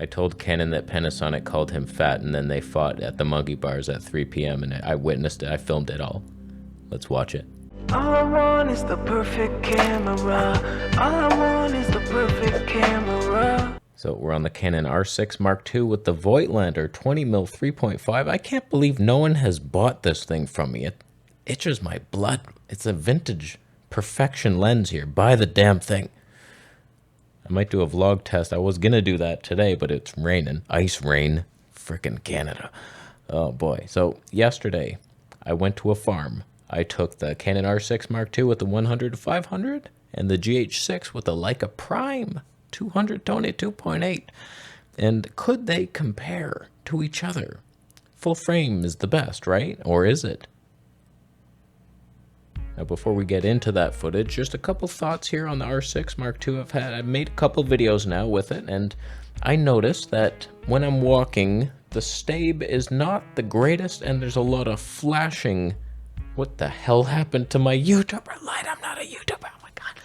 I told Canon that Panasonic called him fat, and then they fought at the monkey bars at 3 p.m. and I witnessed it. I filmed it all. Let's watch it. All I want is the perfect camera. All I want is the perfect camera. So we're on the Canon R6 Mark II with the Voigtlander 20mm 3.5. I can't believe no one has bought this thing from me. It itches my blood. It's a vintage perfection lens here. Buy the damn thing. I might do a vlog test. I was going to do that today, but it's raining. Ice rain. Frickin' Canada. Oh boy. So yesterday, I went to a farm. I took the Canon R6 Mark II with the 100-500 and the GH6 with the Leica Prime 200 Tony 2.8. And could they compare to each other? Full frame is the best, right? Or is it? Now, before we get into that footage, just a couple thoughts here on the R6 Mark II. I've made a couple videos now with it, and I noticed that when I'm walking, the stabe is not the greatest, and there's a lot of flashing. What the hell happened to my YouTuber light? I'm not a YouTuber. Oh my god.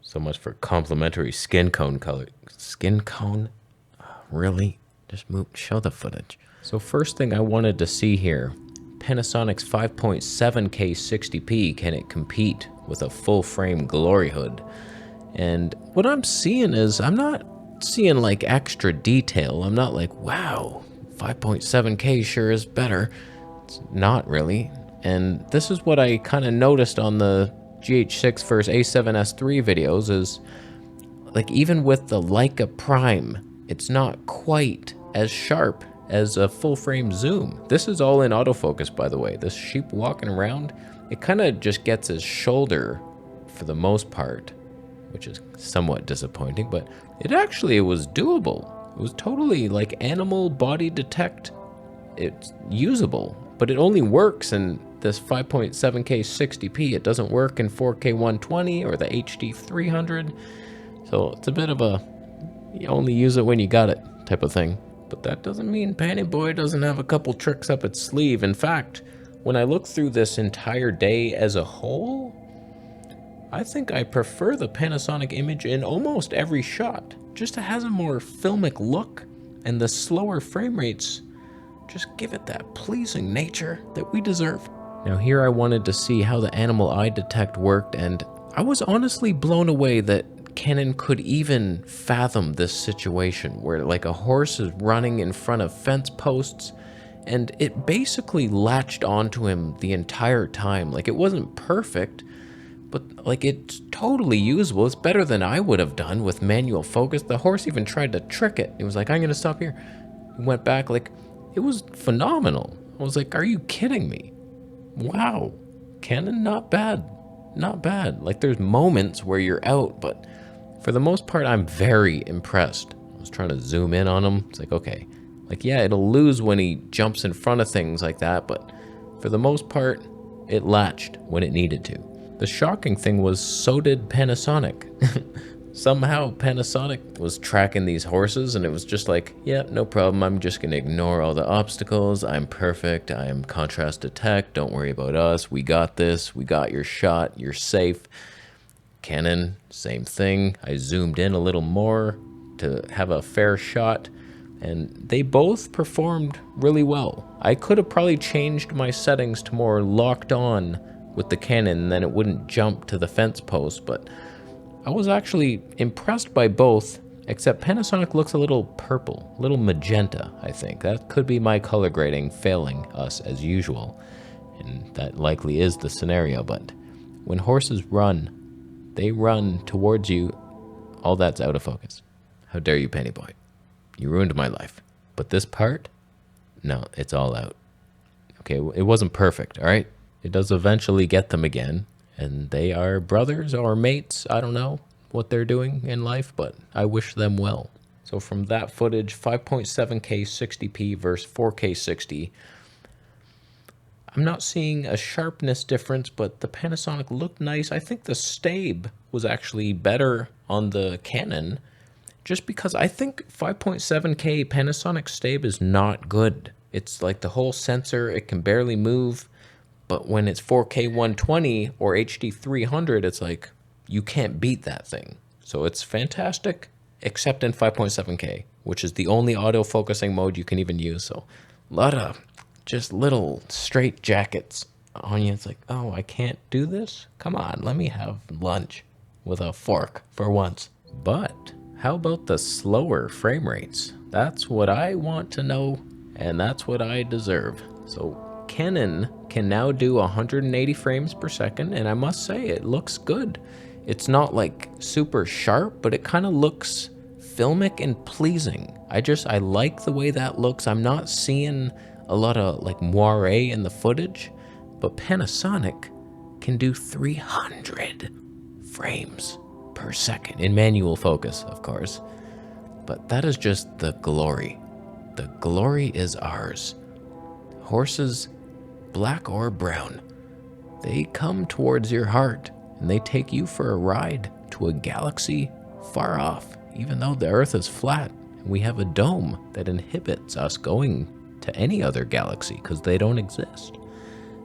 So much for complimentary skin cone color. Skin cone? Really? Just move, show the footage. So first thing I wanted to see here, Panasonic's 5.7K 60p, can it compete with a full frame glory hood? And what I'm seeing is, I'm not seeing like extra detail. I'm not like, wow, 5.7K sure is better. It's not really. And this is what I kind of noticed on the GH6 vs A7S3 videos is, like, even with the Leica Prime, it's not quite as sharp as a full frame zoom. This is all in autofocus, by the way. This sheep walking around, it kind of just gets his shoulder for the most part, which is somewhat disappointing, but it was doable. It was totally like animal body detect. It's usable, but it only works in this 5.7K 60p. It doesn't work in 4K 120 or the HD 300. So it's a bit of a, you only use it when you got it type of thing. But that doesn't mean Panny Boy doesn't have a couple tricks up its sleeve. In fact, when I look through this entire day as a whole, I think I prefer the Panasonic image in almost every shot. Just it has a more filmic look, and the slower frame rates just give it that pleasing nature that we deserve. Now here I wanted to see how the animal eye detect worked, and I was honestly blown away that Canon could even fathom this situation where like a horse is running in front of fence posts and it basically latched onto him the entire time. Like, it wasn't perfect, but like it's totally usable. It's better than I would have done with manual focus. The horse even tried to trick it. He was like, I'm gonna stop here. He went back. Like, it was phenomenal. I was like, are you kidding me? Wow. Canon, not bad. Not bad. Like, there's moments where you're out, but for the most part, I'm very impressed. I was trying to zoom in on him. It's like, okay. Like, yeah, it'll lose when he jumps in front of things like that, but for the most part, it latched when it needed to. The shocking thing was, so did Panasonic. Somehow Panasonic was tracking these horses, and it was just like, yeah, no problem. I'm just going to ignore all the obstacles. I'm perfect. I am contrast detect. Don't worry about us. We got this. We got your shot. You're safe. Canon, same thing. I zoomed in a little more to have a fair shot, and they both performed really well. I could have probably changed my settings to more locked on with the Canon, and then it wouldn't jump to the fence post, but I was actually impressed by both, except Panasonic looks a little purple, a little magenta, I think. That could be my color grading failing us as usual, and that likely is the scenario, but when horses run, they run towards you, all that's out of focus. How dare you, Penny Boy? You ruined my life. But this part, no, it's all out. Okay, it wasn't perfect, all right? It does eventually get them again, and they are brothers or mates. I don't know what they're doing in life, but I wish them well. So from that footage, 5.7K 60p versus 4K 60, I'm not seeing a sharpness difference, but the Panasonic looked nice. I think the stabe was actually better on the Canon, just because I think 5.7K Panasonic stabe is not good. It's like the whole sensor, it can barely move, but when it's 4K 120 or HD 300, it's like, you can't beat that thing. So it's fantastic, except in 5.7K, which is the only autofocusing mode you can even use. So a lot of just little straight jackets on you. It's like, oh, I can't do this? Come on, let me have lunch with a fork for once. But how about the slower frame rates? That's what I want to know, and that's what I deserve. So Canon can now do 180 frames per second, and I must say it looks good. It's not like super sharp, but it kind of looks filmic and pleasing. I like the way that looks. I'm not seeing a lot of like moire in the footage, but Panasonic can do 300 frames per second in manual focus, of course. But that is just the glory. The glory is ours. Horses, black or brown, they come towards your heart and they take you for a ride to a galaxy far off, even though the Earth is flat and we have a dome that inhibits us going to any other galaxy because they don't exist.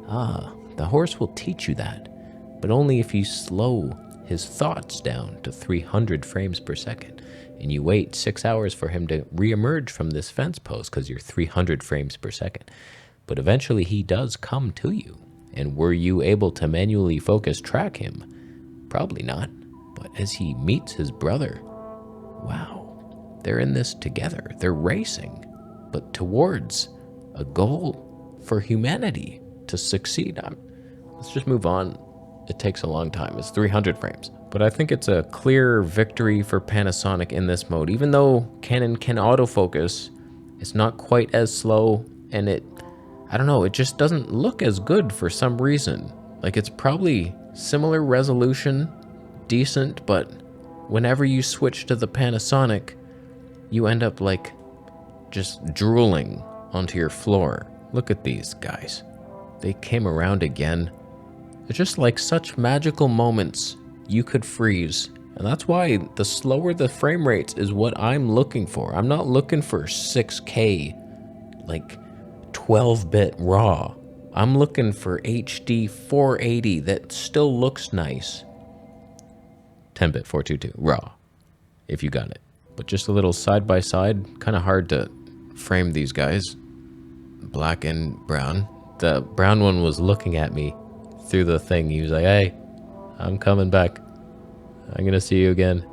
The horse will teach you that, but only if you slow his thoughts down to 300 frames per second and you wait 6 hours for him to re-emerge from this fence post because you're 300 frames per second. But eventually he does come to you. And were you able to manually focus track him? Probably not. But as he meets his brother, wow, they're in this together. They're racing, but towards a goal for humanity to succeed on. Let's just move on. It takes a long time. It's 300 frames. But I think it's a clear victory for Panasonic in this mode. Even though Canon can autofocus, it's not quite as slow, and I don't know, it just doesn't look as good for some reason. Like, it's probably similar resolution, decent, but whenever you switch to the Panasonic, you end up like just drooling onto your floor. Look at these guys. They came around again. It's just like such magical moments you could freeze. And that's why the slower the frame rates is what I'm looking for. I'm not looking for 6K, like 12-bit RAW. I'm looking for HD 480 that still looks nice. 10-bit 422 RAW, if you got it. But just a little side-by-side, kind of hard to frame these guys. Black and brown. The brown one was looking at me through the thing. He was like, hey, I'm coming back. I'm gonna see you again.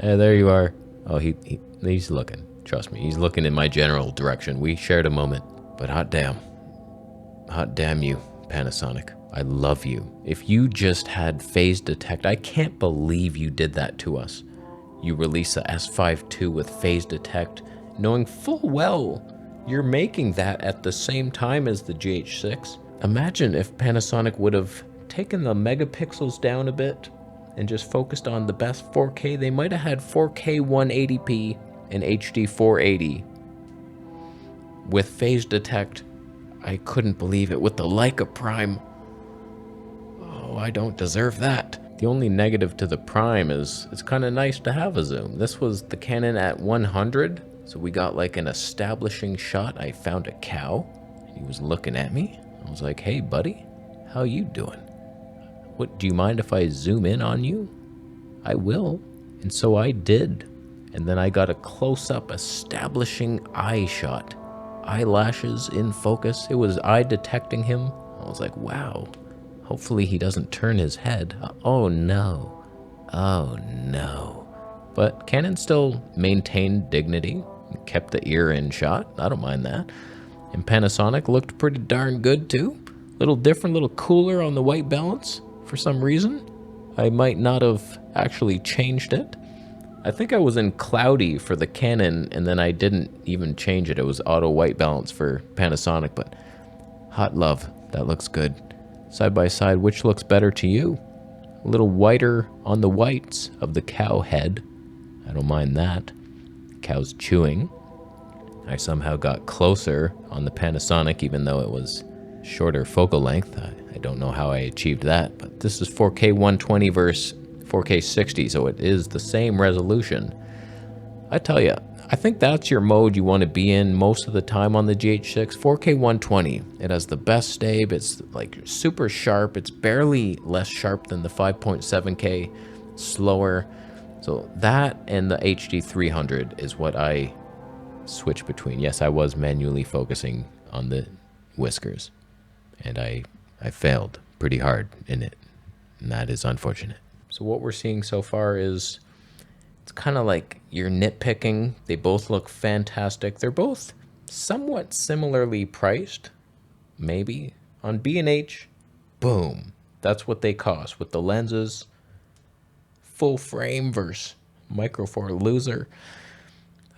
Hey, there you are. Oh, he's looking. Trust me, he's looking in my general direction. We shared a moment. But hot damn you, Panasonic. I love you. If you just had phase detect, I can't believe you did that to us. You release a S5 II with phase detect, knowing full well you're making that at the same time as the GH6. Imagine if Panasonic would have taken the megapixels down a bit and just focused on the best 4K. They might have had 4K 180p and HD 480 with phase detect. I couldn't believe it. With the Leica Prime, oh, I don't deserve that. The only negative to the Prime is it's kind of nice to have a zoom. This was the Canon at 100, so we got like an establishing shot. I found a cow. He was looking at me. I was like, hey buddy, how you doing? What, do you mind if I zoom in on you? I will. And so I did. And then I got a close-up establishing eye shot. Eyelashes in focus. It was eye detecting him. I was like, wow. Hopefully he doesn't turn his head. Oh no. Oh no. But Canon still maintained dignity. Kept the ear in shot. I don't mind that. And Panasonic looked pretty darn good too. Little different, little cooler on the white balance for some reason. I might not have actually changed it. I think I was in cloudy for the Canon, and then I didn't even change it. It was auto white balance for Panasonic, but hot love. That looks good. Side by side, which looks better to you? A little whiter on the whites of the cow head. I don't mind that. Cow's chewing. I somehow got closer on the Panasonic, even though it was shorter focal length. I don't know how I achieved that, but this is 4K 120 versus 4K 60, so it is the same resolution. I tell you, I think that's your mode you want to be in most of the time on the GH6. 4K 120. It has the best stab. It's like super sharp. It's barely less sharp than the 5.7K. Slower. So that and the HD 300 is what I switch between. Yes, I was manually focusing on the whiskers, and I failed pretty hard in it, and that is unfortunate. So what we're seeing so far is it's kind of like you're nitpicking. They both look fantastic. They're both somewhat similarly priced, maybe. On B&H, boom, that's what they cost with the lenses. Full frame versus micro four loser.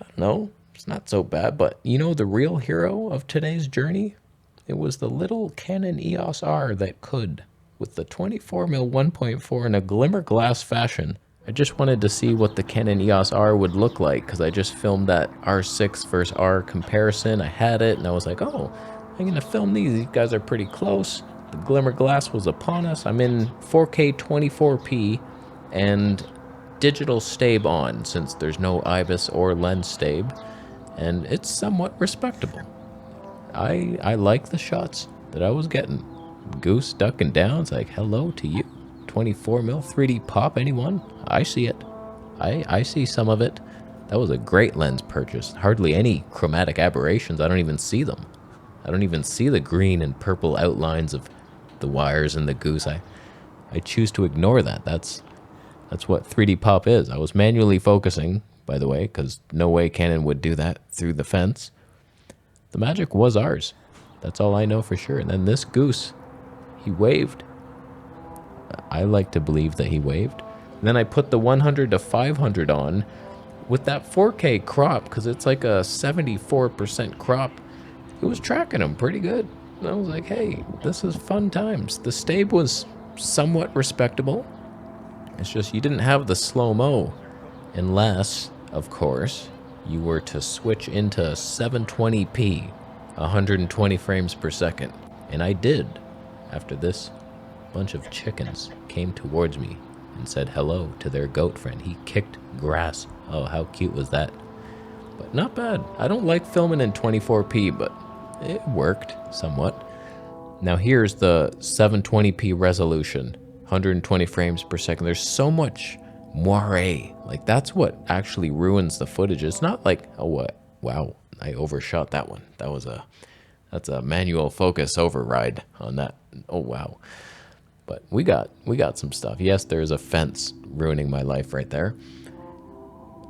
I don't know, it's not so bad, but you know the real hero of today's journey? It was the little Canon EOS R that could, with the 24mm 1.4 in a glimmer glass fashion. I just wanted to see what the Canon EOS R would look like because I just filmed that R6 versus R comparison. I had it and I was like, oh, I'm gonna film these. These guys are pretty close. The glimmer glass was upon us. I'm in 4K 24p and digital stabe on since there's no IBIS or lens stabe, and it's somewhat respectable. I like the shots that I was getting. Goose ducking down, it's like hello to you. 24mm 3D pop, anyone? I see it. I see some of it. That was a great lens purchase. Hardly any chromatic aberrations. I don't even see them. I don't even see the green and purple outlines of the wires and the goose. I choose to ignore that. That's what 3D pop is. I was manually focusing, by the way, because no way Canon would do that through the fence. The magic was ours. That's all I know for sure. And then this goose, he waved. I like to believe that he waved. And then I put the 100 to 500 on with that 4K crop, because it's like a 74% crop. It was tracking him pretty good. And I was like, hey, this is fun times. The stabe was somewhat respectable. It's just you didn't have the slow-mo unless, of course, you were to switch into 720p, 120 frames per second. And I did. After this bunch of chickens came towards me and said hello to their goat friend. He kicked grass. Oh, how cute was that? But not bad. I don't like filming in 24p, but it worked somewhat. Now here's the 720p resolution. 120 frames per second. There's so much moire. Like that's what actually ruins the footage. It's not like, oh what? Wow, I overshot that one. That's a manual focus override on that. Oh wow. But we got some stuff. Yes, there's a fence ruining my life right there.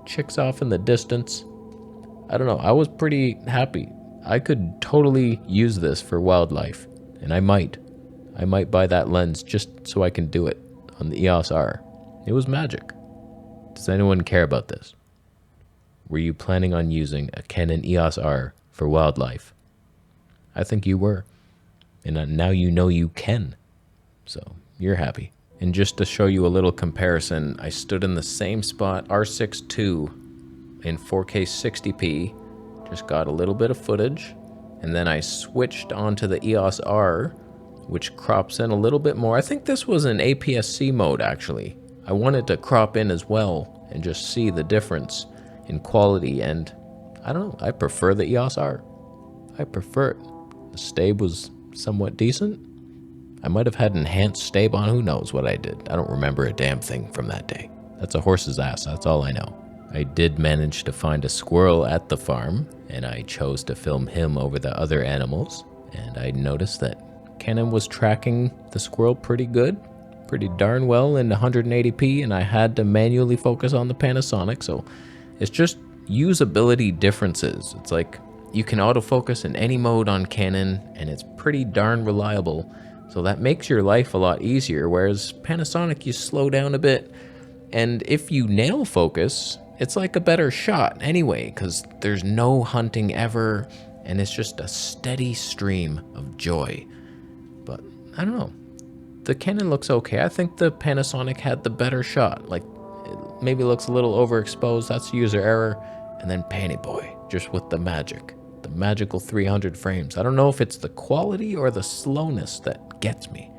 Chicks off in the distance. I don't know. I was pretty happy. I could totally use this for wildlife, and I might buy that lens just so I can do it on the EOS R. It was magic. Does anyone care about this? Were you planning on using a Canon EOS R for wildlife? I think you were. And now you know you can. So you're happy. And just to show you a little comparison, I stood in the same spot, R6 II in 4K 60p, just got a little bit of footage, and then I switched onto the EOS R, which crops in a little bit more. I think this was in APS-C mode, actually. I wanted to crop in as well and just see the difference in quality, and I don't know, I prefer the EOS R. I prefer it. The stabe was somewhat decent. I might have had enhanced stabe on, who knows what I did. I don't remember a damn thing from that day. That's a horse's ass, that's all I know. I did manage to find a squirrel at the farm, and I chose to film him over the other animals, and I noticed that Canon was tracking the squirrel pretty good, pretty darn well in 180p, and I had to manually focus on the Panasonic, so it's just usability differences. It's like you can autofocus in any mode on Canon, and it's pretty darn reliable, so that makes your life a lot easier, whereas Panasonic, you slow down a bit, and if you nail focus, it's like a better shot anyway, because there's no hunting ever, and it's just a steady stream of joy. But I don't know. The Canon looks okay. I think the Panasonic had the better shot. Like, it maybe looks a little overexposed. That's user error. And then Panny Boy, just with the magic. The magical 300 frames. I don't know if it's the quality or the slowness that gets me.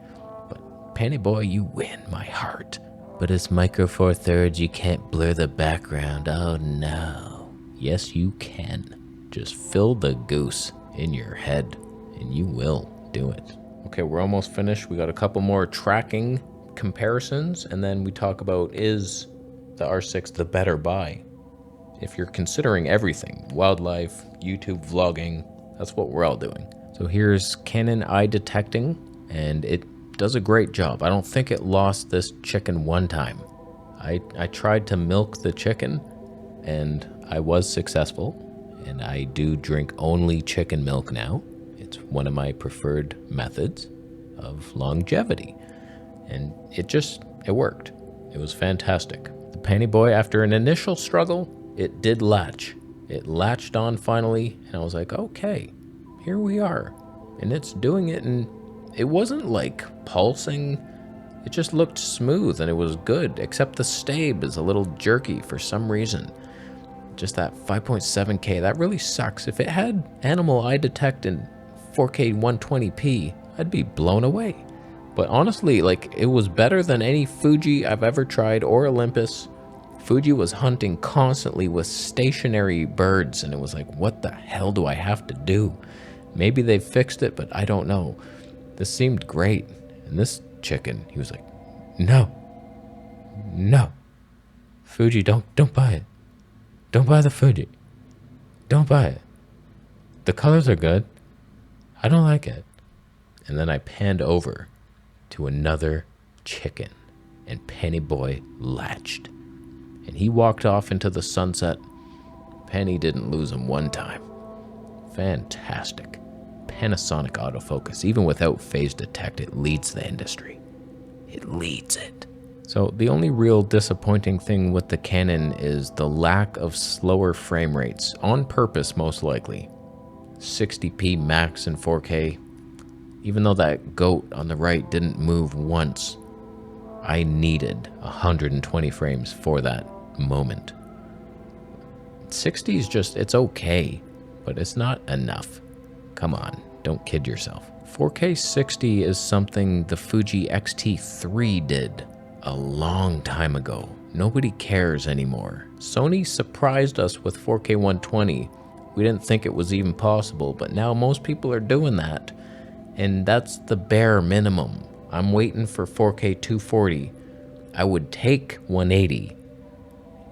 But Panny Boy, you win my heart. But it's micro four thirds, you can't blur the background. Oh no. Yes, you can. Just fill the goose in your head, and you will do it. Okay, we're almost finished. We got a couple more tracking comparisons, and then we talk about, is the R6 the better buy. If you're considering everything, wildlife, YouTube vlogging, that's what we're all doing. So here's Canon eye detecting, and it does a great job. I don't think it lost this chicken one time. I tried to milk the chicken, and I was successful, and I do drink only chicken milk now. It's one of my preferred methods of longevity, and it worked. It was fantastic. The Penny Boy, after an initial struggle, it did latch. It latched on finally, and I was like, okay, here we are. And it's doing it, and it wasn't like pulsing. It just looked smooth, and it was good, except the stabe is a little jerky for some reason. Just that 5.7K, that really sucks. If it had animal eye detect in 4K 120p, I'd be blown away. But honestly, like, it was better than any Fuji I've ever tried, or Olympus. Fuji was hunting constantly with stationary birds, and it was like, what the hell do I have to do? Maybe they fixed it, but I don't know. This seemed great. And this chicken, he was like, no, Fuji, don't buy it. Don't buy the Fuji. Don't buy it. The colors are good. I don't like it. And then I panned over to another chicken, and Penny Boy latched. And he walked off into the sunset. Penny didn't lose him one time. Fantastic. Panasonic autofocus, even without phase detect, it leads the industry. It leads it. So the only real disappointing thing with the Canon is the lack of slower frame rates, on purpose most likely. 60p max in 4K. Even though that goat on the right didn't move once, I needed 120 frames for that moment. 60 is just, it's okay, but it's not enough. Come on, don't kid yourself. 4K 60 is something the Fuji X-T3 did a long time ago. Nobody cares anymore. Sony surprised us with 4K 120. We didn't think it was even possible, but now most people are doing that, and that's the bare minimum. I'm waiting for 4K 240. I would take 180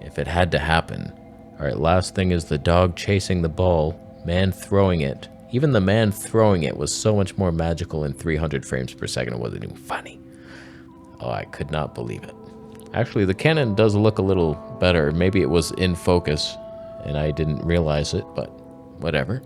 if it had to happen. All right, last thing is the dog chasing the ball, man throwing it. Even the man throwing it was so much more magical in 300 frames per second. It wasn't even funny. Oh, I could not believe it. Actually, the Canon does look a little better. Maybe it was in focus and I didn't realize it, but whatever.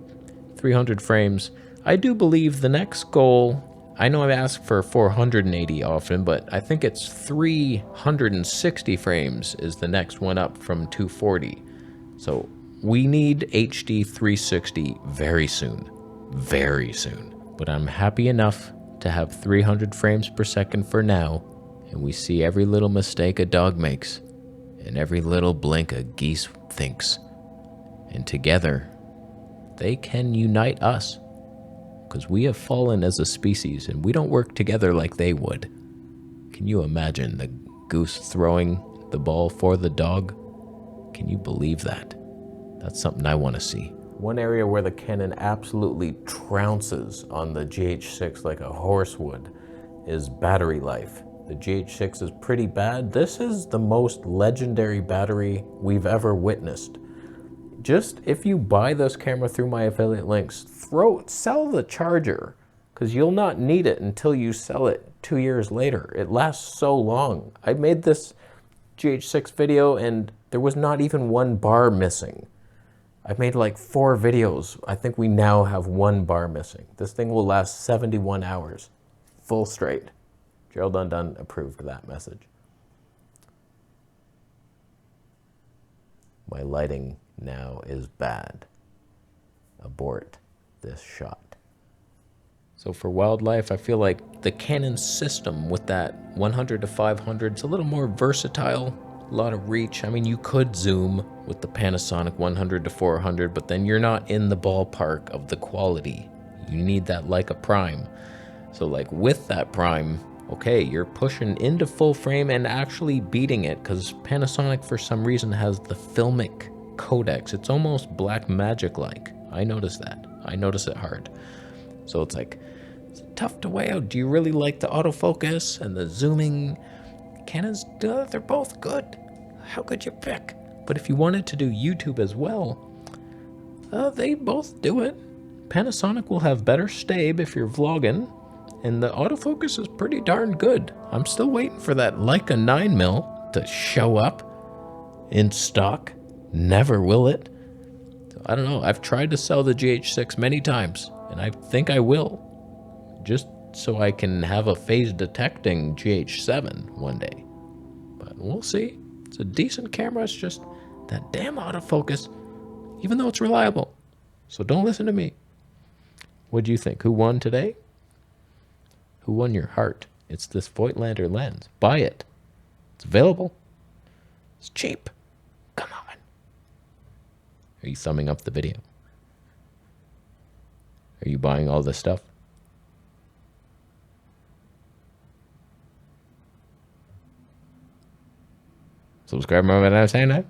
300 frames. I do believe the next goal, I know I've asked for 480 often, but I think it's 360 frames is the next one up from 240. So we need HD 360 very soon. Very soon. But I'm happy enough to have 300 frames per second for now, and we see every little mistake a dog makes, and every little blink a geese thinks. And together, they can unite us, because we have fallen as a species, and we don't work together like they would. Can you imagine the goose throwing the ball for the dog? Can you believe that? That's something I want to see. One area where the Canon absolutely trounces on the GH6 like a horse would is battery life. The GH6 is pretty bad. This is the most legendary battery we've ever witnessed. Just if you buy this camera through my affiliate links, sell the charger, because you'll not need it until you sell it 2 years later. It lasts so long. I made this GH6 video and there was not even one bar missing. I've made like 4 videos. I think we now have 1 bar missing. This thing will last 71 hours, full straight. Gerald Undone approved that message. My lighting now is bad. Abort this shot. So for wildlife, I feel like the Canon system with that 100 to 500 is a little more versatile, a lot of reach. I mean, you could zoom with the Panasonic 100 to 400, but then you're not in the ballpark of the quality. You need that Leica Prime. So like with that Prime, okay, you're pushing into full frame and actually beating it, because Panasonic for some reason has the filmic codecs. It's almost black magic-like. I notice that. I notice it hard. So it's like, it's tough to weigh out. Do you really like the autofocus and the zooming? Canons, they're both good. how could you pick? But if you wanted to do YouTube as well, they both do it. Panasonic will have better stabe if you're vlogging, and the autofocus is pretty darn good. I'm still waiting for that Leica 9mm to show up in stock. Never will it. So I don't know. I've tried to sell the GH6 many times, and I think I will, just so I can have a phase detecting GH7 one day. But we'll see. It's a decent camera. It's just that damn autofocus, even though it's reliable. So don't listen to me. What do you think? Who won today? Who won your heart? It's this Voigtlander lens. Buy it. It's available. It's cheap. Come on. Are you thumbing up the video? Are you buying all this stuff? Subscribe, remember what I'm saying now?